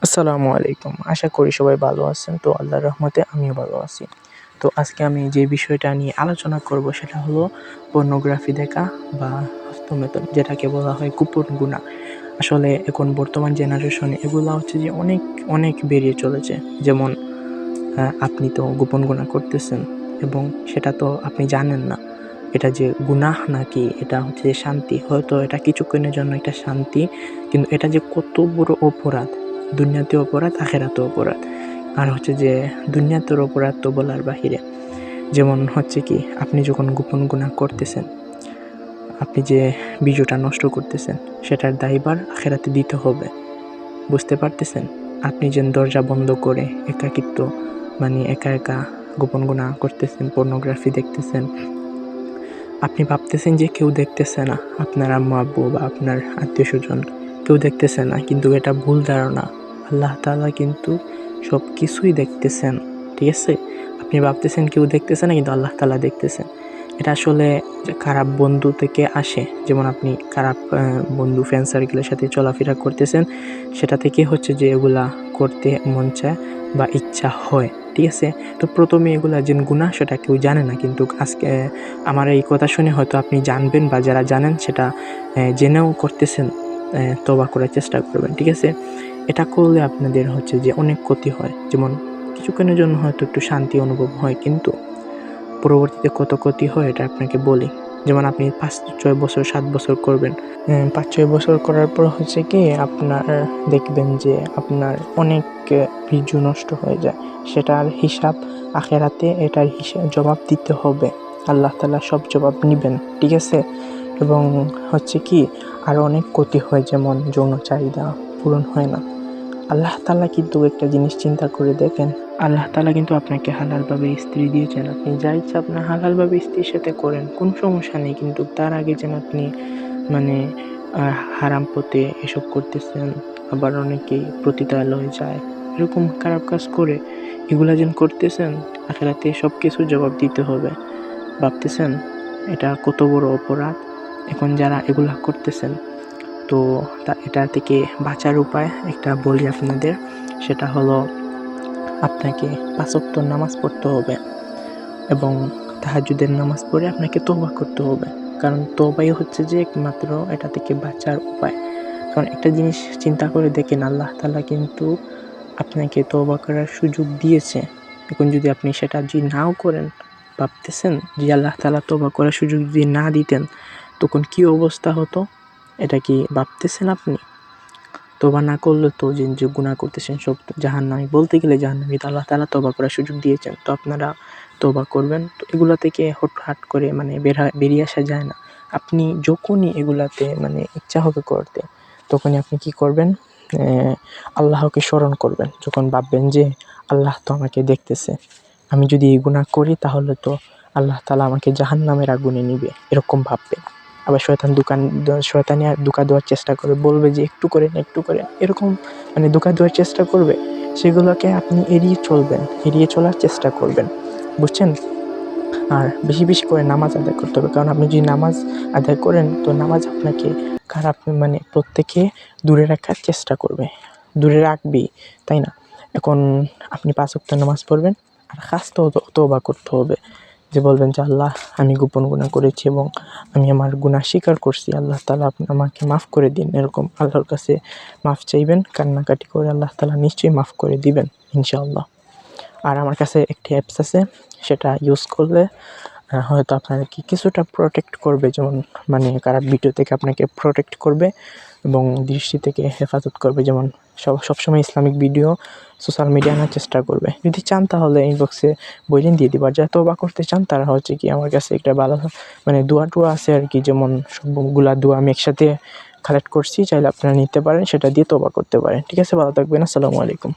আসসালামু আলাইকুম। আশা করি সবাই ভালো আছেন। তো আল্লাহর রহমতে আমিও ভালো আছি। তো আজকে আমি যে বিষয়টা নিয়ে আলোচনা করব সেটা হলো পর্নোগ্রাফি দেখা বা হস্তমৈথুন, যেটাকে বলা হয় গোপন গুনাহ। আসলে এখন বর্তমান জেনারেশনে এগুলা হচ্ছে যে অনেক, অনেক বেড়ে চলেছে। যেমন আপনি তো গোপন গুনাহ করতেছেন এবং সেটা তো আপনি জানেন না। এটা যে গুনাহ নাকি এটা হচ্ছে শান্তি। হয়তো এটা কিছুক্ষণের জন্য একটা শান্তি, কিন্তু এটা যে কত বড় অপরাধ। দুনিয়াতেও অপরাধ, আখিরাতেও অপরাধ। আর হচ্ছে যে দুনিয়াতের অপরাধ তো বলার বাহিরে। যেমন হচ্ছে কি, আপনি যখন গোপন গুনাহ করতেছেন, আপনি যে বীর্যটা নষ্ট করতেছেন সেটার দায়ভার আখিরাতে দিতে হবে। বুঝতে পারতেছেন? আপনি যে দরজা বন্ধ করে একাকিত্ব একা একা গোপন গুনাহ করতেছেন, পর্নোগ্রাফি দেখতেছেন। আপনি ভাবতেছেন যে কেউ দেখতেছে না, আপনার আম্মু আব্বু বা আপনার আত্মীয়স্বজন কেউ দেখতেছে না, কিন্তু এটা ভুল ধারণা। আল্লাহ তাআলা কিন্তু সব কিছুই দেখতেছেন, ঠিক আছে? আপনি ভাবতেছেন কেউ দেখতেছে না, কিন্তু আল্লাহ তাআলা দেখতেছেন। এটা আসলে যে খারাপ বন্ধু থেকে আসে। যেমন আপনি খারাপ বন্ধু ফ্রেন্ড সার্কেলের সাথে চলাফেরা করতেছেন, সেটা থেকে হচ্ছে যে এগুলা করতে মন চায় বা ইচ্ছা হয়, ঠিক আছে? তো প্রথমে এগুলা যে গুনাহ সেটা কেউ জানে না, কিন্তু আজকে আমার এই কথা শুনে হয়তো আপনি জানবেন, বা যারা জানেন সেটা জেনেও করতেছেন, তওবা করার চেষ্টা করবেন, ঠিক আছে? এটা করলে আপনাদের হচ্ছে যে অনেক ক্ষতি হয়। যেমন কিছুক্ষণের জন্য হয়তো একটু শান্তি অনুভব হয়, কিন্তু পরবর্তীতে কত ক্ষতি হয় এটা আপনাকে বলি। যেমন আপনি ৫-৬ বছর ৭ বছর করবেন। ৫-৬ বছর করার পর হচ্ছে কি আপনার দেখবেন যে আপনার অনেক বীর্য নষ্ট হয়ে যায়। সেটার হিসাব আখিরাতে এটার জবাব দিতে হবে। আল্লাহ তাআলা সব জবাব নিবেন, ঠিক আছে? এবং হচ্ছে কি আরও অনেক ক্ষতি হয়, যেমন যৌন চাহিদা পূরণ হয় না। আল্লাহ তাআলা কিন্তু একটা জিনিস চিন্তা করে দেখেন, আল্লাহ তাআলা কিন্তু আপনাকে হালালভাবে স্ত্রী দিয়েছেন। আপনি যা ইচ্ছা আপনার হালালভাবে স্ত্রীর সাথে করেন, কোনো সমস্যা নেই। কিন্তু তার আগে যেন আপনি মানে হারাম পথে এসব করতেছেন। আবার অনেকেই পতিতালয়ে যায়, এরকম খারাপ কাজ করে এগুলা যেন করতেছেন, আখিরাতে সব কিছুর জবাব দিতে হবে। ভাবতেছেন এটা কত বড় অপরাধ? এখন যারা এগুলা করতেছেন, তো এটা থেকে বাঁচার উপায় একটা বলি আপনাদের। সেটা হলো আপনাকে ৫ ওয়াক্ত নামাজ পড়তে হবে এবং তাহাজ্জুদের নামাজ পড়ে আপনাকে তওবা করতে হবে। কারণ তওবাই হচ্ছে যে একমাত্র এটা থেকে বাঁচার উপায়। কারণ একটা জিনিস চিন্তা করে দেখেন, আল্লাহ তাআলা কিন্তু আপনাকে তওবা করার সুযোগ দিয়েছে। এখন যদি আপনি সেটা যদি নাও করেন, ভাবতেছেন যে আল্লাহ তাআলা তওবা করার সুযোগ যদি না দিতেন, তখন কী অবস্থা হতো? এটা কি ভাবতেছেন আপনি? তওবা না করলে তো যে গুনাহ করতেছেন সব জাহান্নামী, বলতে গেলে জাহান্নামী। তো আল্লাহ তাআলা তওবা করার সুযোগ দিয়েছেন। তো আপনারা তওবা করবেন। তো এগুলা থেকে হুটহাট করে বেরিয়ে আসা যায় না। আপনি যখনই এগুলাতে ইচ্ছা হবে করতে, তখনই আপনি কি করবেন? আল্লাহকে স্মরণ করবেন। যখন ভাববেন যে আল্লাহ তো আমাকে দেখতেছে। আমি যদি এই গুনাহ করি তাহলে তো আল্লাহ তাআলা আমাকে জাহান্নামের আগুনে নিবে। এরকম ভাববেন। আবার শয়তানি আর ধোঁকা দেওয়ার চেষ্টা করবে। বলবে যে একটু করেন, একটু করেন। এরকম ধোঁকা দেওয়ার চেষ্টা করবে। সেগুলোকে আপনি এড়িয়ে চলবেন। এড়িয়ে চলার চেষ্টা করবেন। বুঝছেন? আর বেশি, বেশি করে নামাজ আদায় করতে হবে। কারণ আপনি যদি নামাজ আদায় করেন, তো নামাজ আপনাকে খারাপ প্রত্যেকে দূরে রাখার চেষ্টা করবে। দূরে রাখবেই, তাই না? এখন আপনি ৫ ওয়াক্ত নামাজ পড়বেন আর খাস তওবা করতে হবে। যে বলবেন যে আল্লাহ, আমি গোপন গুনাহ করেছি এবং আমি আমার গুনাহ স্বীকার করছি। আল্লাহ তাআলা আপনি আমাকে মাফ করে দিন। এরকম আল্লাহর কাছে মাফ চাইবেন, কান্নাকাটি করে আল্লাহ তাআলা নিশ্চয়ই মাফ করে দিবেন ইনশাআল্লাহ। আর আমার কাছে একটি অ্যাপস আছে, সেটা ইউজ করলে হয়তো আপনাকে কিছুটা প্রোটেক্ট করবে। যেমন খারাপ ভিডিও থেকে আপনাকে প্রোটেক্ট করবে এবং দৃষ্টি থেকে হেফাজত করবে। যেমন সবসময় ইসলামিক ভিডিও সোশ্যাল মিডিয়ায় আনার চেষ্টা করবে। যদি চান তাহলে ইনবক্সে বইলেন দিয়ে দিবা। যারা তওবা করতে চান তারা হচ্ছে কি আমার কাছে একটা ভালো দোয়া আছে আর কি। যেমন সবগুলা দোয়া আমি একসাথে কালেক্ট করছি, চাইলে আপনারা নিতে পারেন, সেটা দিয়ে তওবা করতে পারেন। ঠিক আছে? ভালো থাকবেন। আসসালামু আলাইকুম।